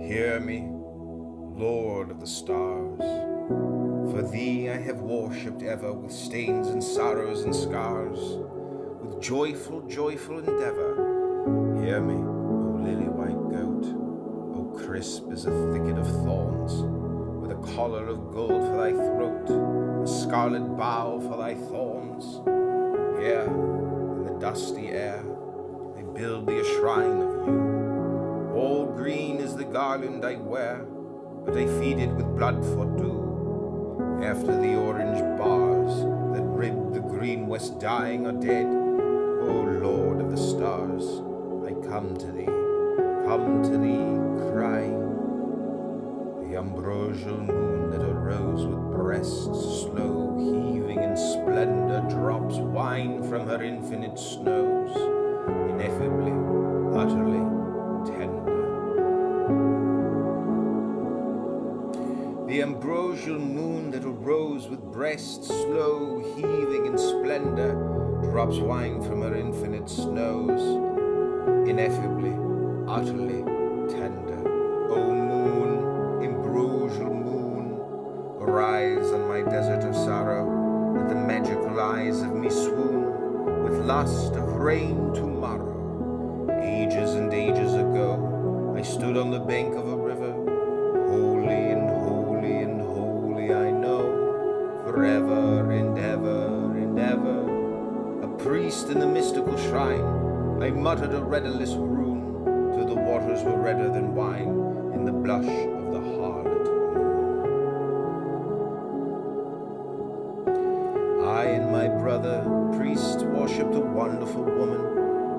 Hear me, Lord of the stars, for thee I have worshipped ever with stains and sorrows and scars, with joyful, joyful endeavor. Hear me, O lily-white goat, O crisp as a thicket of thorns, with a collar of gold for thy throat, a scarlet bough for thy thorns. Here, in the dusty air, I build thee a shrine of you. All green is the garland I wear, but I feed it with blood for dew. After the orange bars that rid the green west dying are dead, O Lord of the stars, I come to thee, crying. The ambrosial moon that arose with breasts slow, heaving in splendor, drops wine from her infinite snows, ineffably, utterly tender. The ambrosial moon that arose with breasts slow, heaving in splendor, drops wine from her infinite snows, ineffably, utterly tender. O moon, ambrosial moon, arise on my desert of sorrow, let the magical eyes of me swoon, with lust of rain tomorrow. Ages and ages ago, I stood on the bank of a river, holy and holy and holy I know, forever and ever and ever. A priest in the mystical shrine, I muttered a redderless rune, till the waters were redder than wine in the blush of the harlot moon. I and my brother priest worshipped a wonderful woman,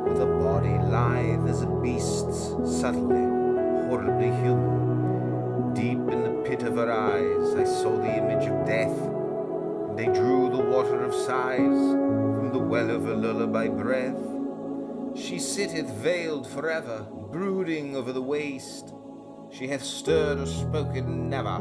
with a body lithe as a beast's, subtly, horribly human. Deep in the pit of her eyes I saw the image of death, and I drew the water of sighs from the well of her lullaby breath. She sitteth veiled forever, brooding over the waste. She hath stirred or spoken never.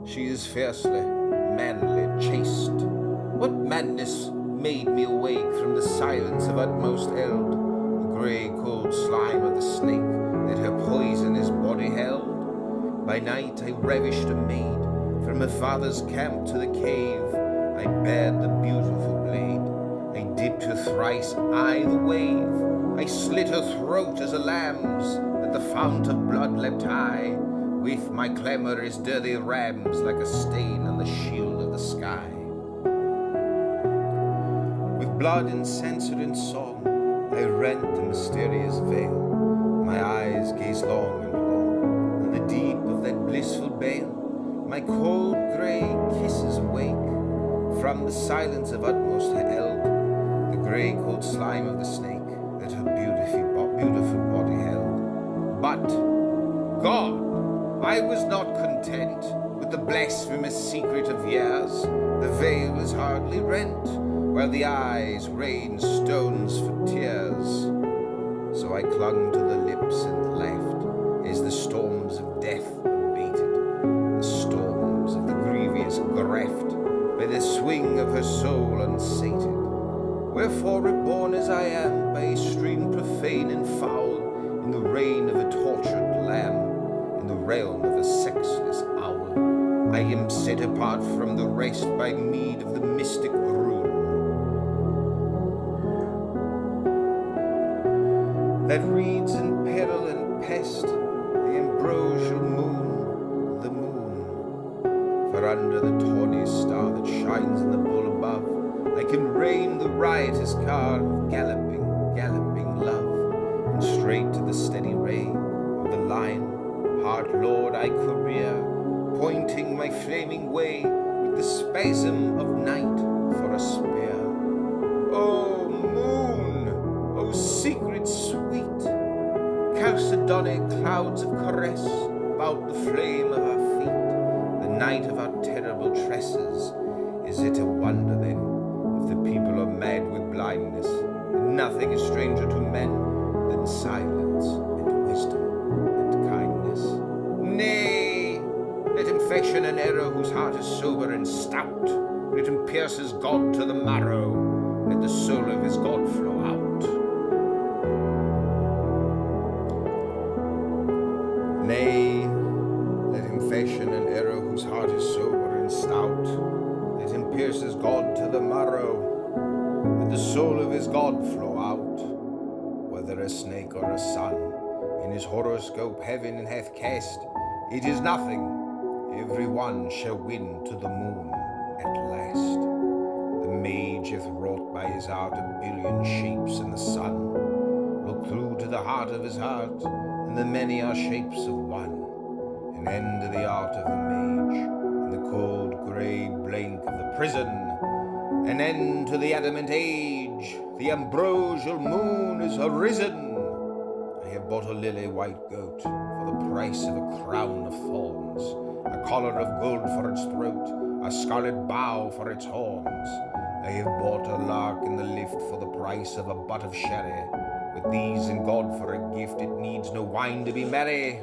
She is fiercely, manly, chaste. What madness made me awake from the silence of utmost eld? The grey cold slime of the snake that her poisonous body held. By night I ravished a maid, from her father's camp to the cave. I bared the beautiful blade, I dipped her thrice, I the wave. I slit her throat as a lamb's, that the fount of blood leapt high. With my clamorous dirty rams, like a stain on the shield of the sky. With blood and censer and song, I rent the mysterious veil. My eyes gaze long and long, in the deep of that blissful bale. My cold grey kisses awake, from the silence of utmost eld, the grey cold slime of the snake that her beautiful body held. But, God, I was not content with the blasphemous secret of years. The veil is hardly rent, while the eyes rain stones for tears. So I clung to the lips and laughed, as the storms of death abated, the storms of the grievous graft, by the swing of her soul unsated. Wherefore, reborn as I am, by a stream profane and foul, in the reign of a tortured lamb, in the realm of a sexless owl, I am set apart from the rest by mead of the mystic rune, that reads in peril and pest the ambrosial moon, the moon. For under the tawny star that shines in the bowl above, I can rein the riotous car of galloping, galloping love, and straight to the steady ray of the line, heart lord I career, pointing my flaming way with the spasm of night for a spear. O moon, O secret sweet, chalcedonic clouds of caress about the flame of our feet, the night of our terrible tresses. Is it a wonder then, if the people are mad with blindness, and nothing is stranger to men than silence and wisdom and kindness? Nay, let him fashion an error whose heart is sober and stout. Let him pierce his God to the marrow, let the soul of his God flow out. Nay, let him fashion an arrow whose heart is sober and stout. Let him pierce his God to the marrow. Let the soul of his God flow out. Whether a snake or a sun, in his horoscope heaven hath cast, it is nothing. Every one shall win to the moon at last. The mage hath wrought by his art 1,000,000,000 shapes in the sun. Look through to the heart of his heart, and the many are shapes of one. An end to the art of the mage, and the cold grey blank of the prison. An end to the adamant age, the ambrosial moon is arisen. I have bought a lily white goat for the price of a crown of thorns, a collar of gold for its throat, a scarlet bow for its horns. I have bought a lark in the lift for the price of a butt of sherry. With these and God for a gift, it needs no wine to be merry.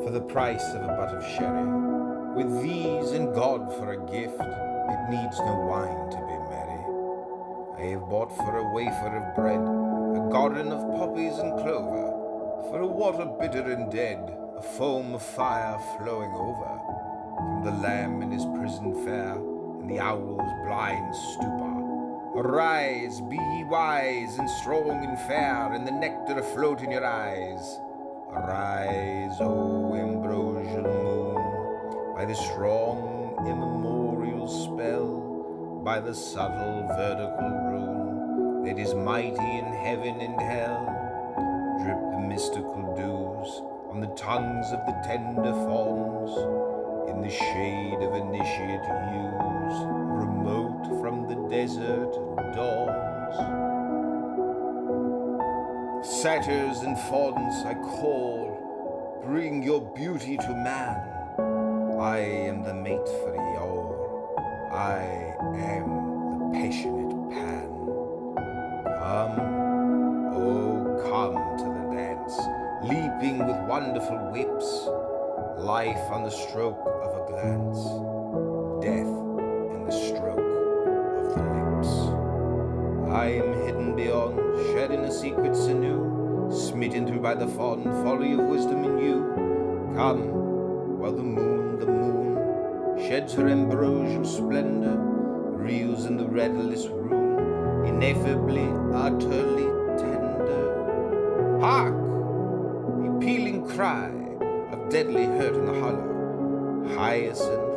For the price of a butt of sherry, with these and God for a gift, it needs no wine to be merry. I have bought for a wafer of bread a garden of poppies and clover, for a water bitter and dead, a foam of fire flowing over. From the lamb in his prison fair, and the owl's blind stupor, arise, be ye wise and strong and fair, and the nectar afloat in your eyes. Arise, O ambrosial moon, by the strong immemorial spell, by the subtle vertical rune that is mighty in heaven and hell. Drip the mystical dews on the tongues of the tender fawns, in the shade of initiate hues, remote from the desert dawns. Satyrs and fauns I call, bring your beauty to man. I am the mate for ye all, I am the passionate Pan. Come, oh come to the dance, leaping with wonderful whips, life on the stroke of a glance, death in the stroke of the lips. I am hidden beyond, shed in a secret sinew, smitten through by the fond folly of wisdom in you. Come, while the moon, sheds her ambrosial splendor, reels in the redless rune, ineffably, utterly tender. Hark! The pealing cry of deadly hurt in the hollow. Hyacinth,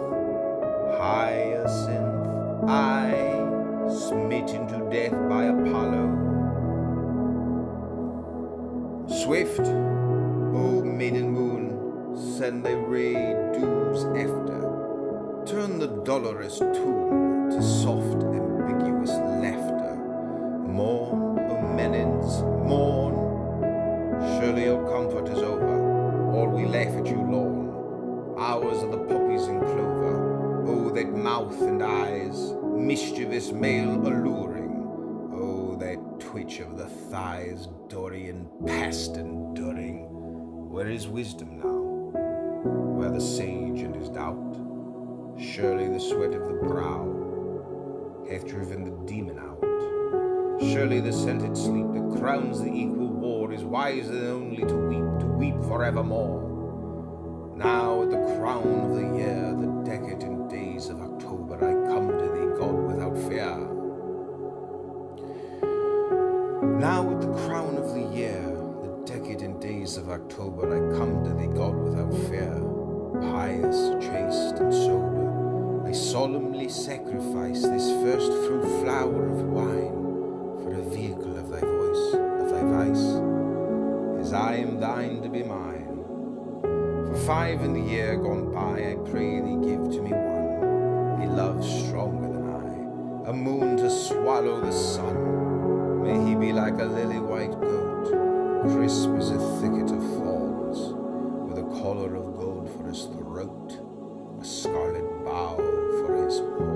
hyacinth, I, smitten to death by Apollo. Swift, O maiden moon, send thy ray dews after. Turn the dolorous tune to soft ambiguous laughter. Mourn, O Menins, mourn. Surely our comfort is over, all we laugh at you lorn. Hours of the poppies and clover, oh that mouth and eyes, mischievous male alluring. Oh that twitch of the thighs, Dorian past enduring. Where is wisdom now? Where the sage and his doubt? Surely the sweat of the brow hath driven the demon out. Surely the scented sleep that crowns the equal war is wiser than only to weep forevermore. Now at the crown of the year, the decadent days of October, I come to thee, God, without fear. Now at the crown of the year, the decadent days of October, I come to thee, God, without fear. Pious, chaste, and sober, I solemnly sacrifice this first fruit flower of wine for a vehicle of thy voice, of thy vice, as I am thine to be mine. For 5 in the year gone by, I pray thee give to me one, a love stronger than I, a moon to swallow the sun. May he be like a lily white goat, crisp as a thicket of thorns, with a collar of gold for his throat, a scarlet bow for his horns.